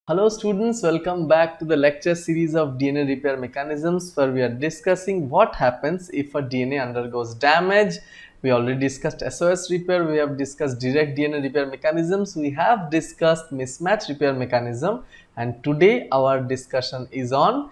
Hello students, welcome back to the lecture series of DNA repair mechanisms where we are discussing what happens if a DNA undergoes damage. We already discussed SOS repair, we have discussed direct DNA repair mechanisms, we have discussed mismatch repair mechanism, and today our discussion is on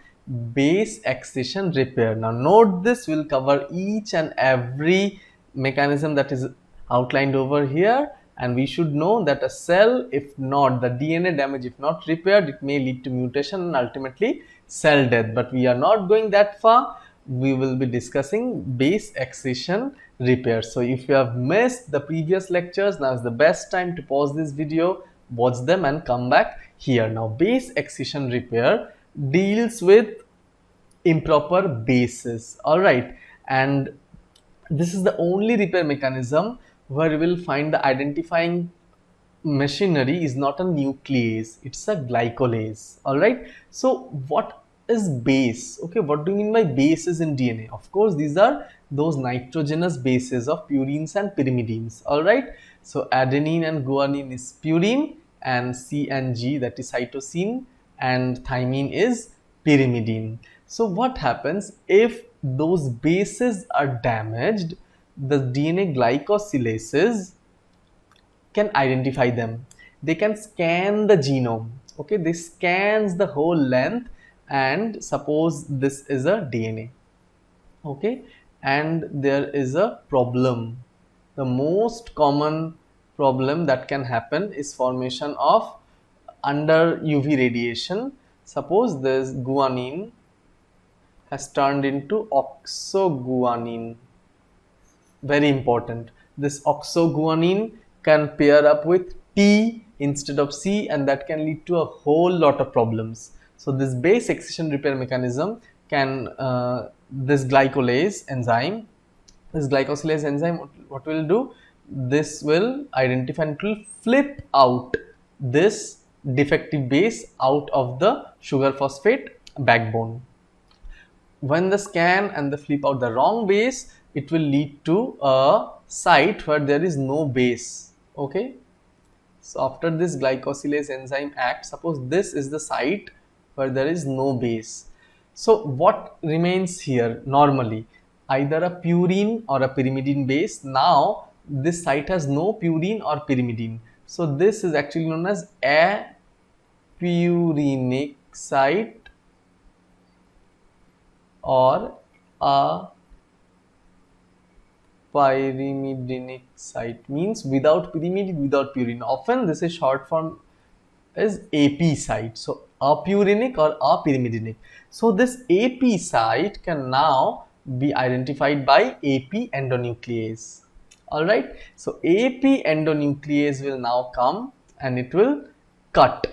base excision repair. Now note this, we will cover each and every mechanism that is outlined over here, and we should know that a cell, if not the DNA damage, if not repaired, it may lead to mutation and ultimately cell death. But we are not going that far. We will be discussing base excision repair. So if you have missed the previous lectures, now is the best time to pause this video, watch them and come back here. Now base excision repair deals with improper bases, all right, and this is the only repair mechanism where we will find the identifying machinery is not a nuclease, it's a glycolase. All right, so what is base? Okay, what do you mean by bases in DNA? Of course, these are those nitrogenous bases of purines and pyrimidines. All right, so adenine and guanine is purine, and C and G, that is cytosine, and thymine is pyrimidine. So what happens if those bases are damaged? The DNA glycosylases can identify them. They can scan the genome. Okay, they scans the whole length, and suppose this is a DNA. Okay, and there is a problem. The most common problem that can happen is formation of under UV radiation. Suppose this guanine has turned into oxoguanine. Very important. This oxoguanine can pair up with T instead of C, and that can lead to a whole lot of problems. So this base excision repair mechanism can this glycolase enzyme, what will do? This will identify and it will flip out this defective base out of the sugar phosphate backbone. When the scan and the flip out the wrong base, it will lead to a site where there is no base. Okay, so after this glycosylase enzyme acts, suppose this is the site where there is no base. So what remains here normally? Either a purine or a pyrimidine base. Now this site has no purine or pyrimidine, so this is actually known as apurinic site or a pyrimidinic site, means without pyrimidine, without purine. Often this is short form is AP site. So apurinic or apyrimidinic. So this AP site can now be identified by AP endonuclease. All right. So AP endonuclease will now come and it will cut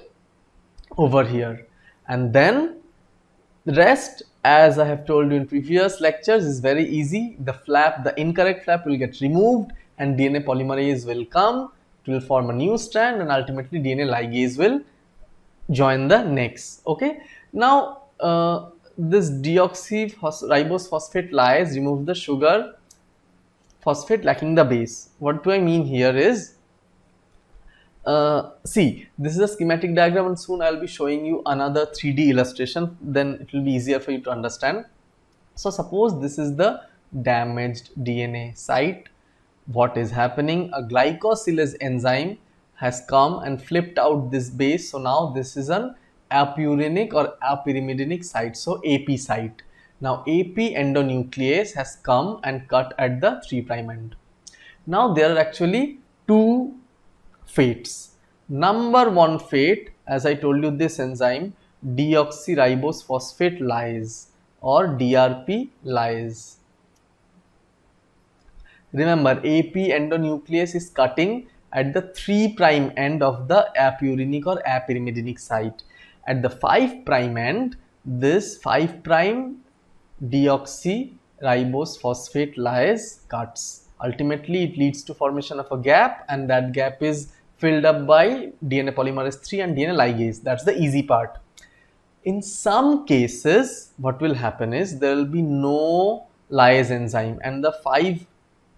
over here, and then the rest, as I have told you in previous lectures, is very easy. The flap, the incorrect flap will get removed and DNA polymerase will come, it will form a new strand, and ultimately DNA ligase will join the next. Okay, now this deoxyribose phosphate lyase remove the sugar phosphate lacking the base. What do I mean here is, see, this is a schematic diagram, and soon I'll be showing you another 3D illustration, then it will be easier for you to understand. So suppose this is the damaged DNA site. What is happening? A glycosylase enzyme has come and flipped out this base. So now this is an apurinic or apyrimidinic site, so AP site. Now AP endonuclease has come and cut at the 3' end. Now there are actually two fates. Number one fate, as I told you, this enzyme deoxyribose phosphate lyase or DRP lyase. Remember, AP endonuclease is cutting at the 3' end of the apurinic or apyrimidinic site. At the 5' end, this 5' deoxyribose phosphate lyase cuts. Ultimately, it leads to formation of a gap, and that gap is filled up by DNA polymerase 3 and DNA ligase. That's the easy part. In some cases, what will happen is there will be no lyase enzyme and the 5'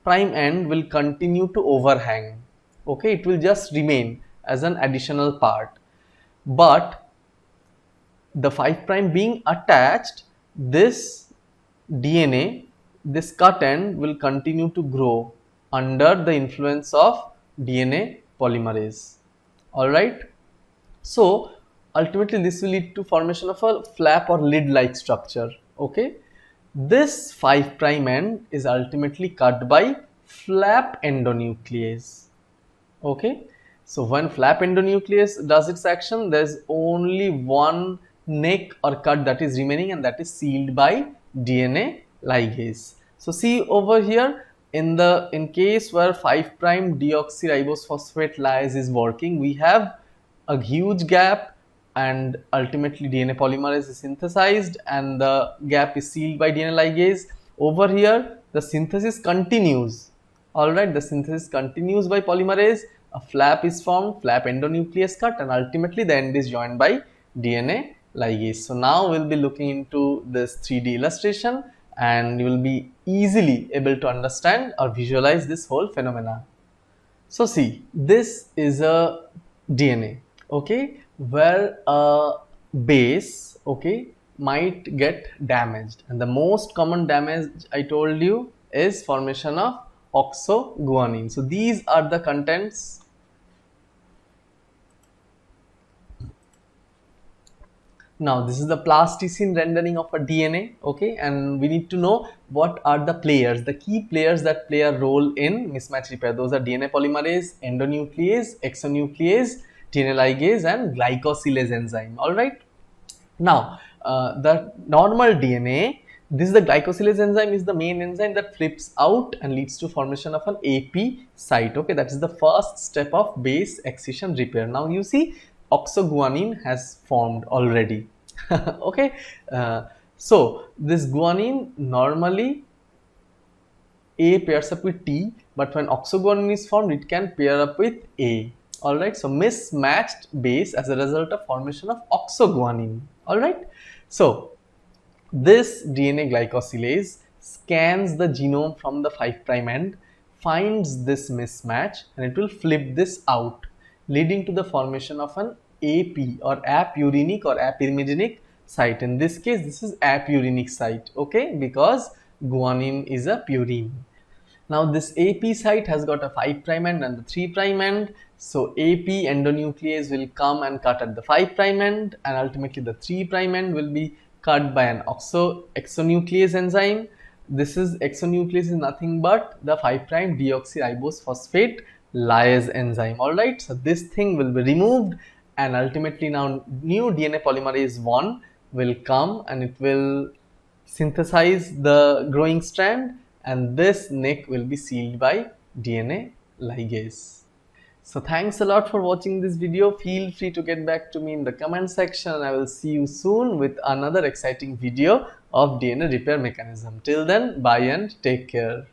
end will continue to overhang. Okay, it will just remain as an additional part. But the 5 prime being attached, this DNA, this cut end will continue to grow under the influence of DNA polymerase. Alright. So ultimately this will lead to formation of a flap or lid like structure. Okay. This 5 prime end is ultimately cut by flap endonuclease. Okay. So when flap endonuclease does its action, there is only one neck or cut that is remaining, and that is sealed by DNA ligase. So see over here, in case where 5 prime deoxyribose phosphate ligase is working, we have a huge gap, and ultimately DNA polymerase is synthesized and the gap is sealed by DNA ligase. Over here the synthesis continues. Alright, the synthesis continues by polymerase, a flap is formed, flap endonuclease cut, and ultimately the end is joined by DNA ligase. So now we'll be looking into this 3D illustration, and you will be easily able to understand or visualize this whole phenomena. So see, this is a DNA, okay, where a base, okay, might get damaged, and the most common damage I told you is formation of oxoguanine. So these are the contents. Now this is the plasticine rendering of a DNA, okay, and we need to know what are the players, the key players that play a role in mismatch repair. Those are DNA polymerase, endonuclease, exonuclease, DNA ligase, and glycosylase enzyme. All right. Now the normal DNA, this is the glycosylase enzyme, is the main enzyme that flips out and leads to formation of an AP site. Okay, that is the first step of base excision repair. Now you see oxoguanine has formed already. Okay, so this guanine, normally A pairs up with T, but when oxoguanine is formed, it can pair up with A. Alright, so mismatched base as a result of formation of oxoguanine. Alright, so this DNA glycosylase scans the genome from the 5 prime end, finds this mismatch, and it will flip this out, leading to the formation of an AP or apurinic or apyrimidinic site. In this case, this is apurinic site, okay, because guanine is a purine. Now this AP site has got a 5 prime end and the 3 prime end. So AP endonuclease will come and cut at the 5 prime end, and ultimately the 3 prime end will be cut by an exonuclease enzyme. This is exonuclease is nothing but the 5 prime deoxyribose phosphate lyase enzyme. Alright, so this thing will be removed, and ultimately now new DNA polymerase 1 will come and it will synthesize the growing strand, and this neck will be sealed by DNA ligase. So thanks a lot for watching this video. Feel free to get back to me in the comment section, and I will see you soon with another exciting video of DNA repair mechanism. Till then, bye and take care.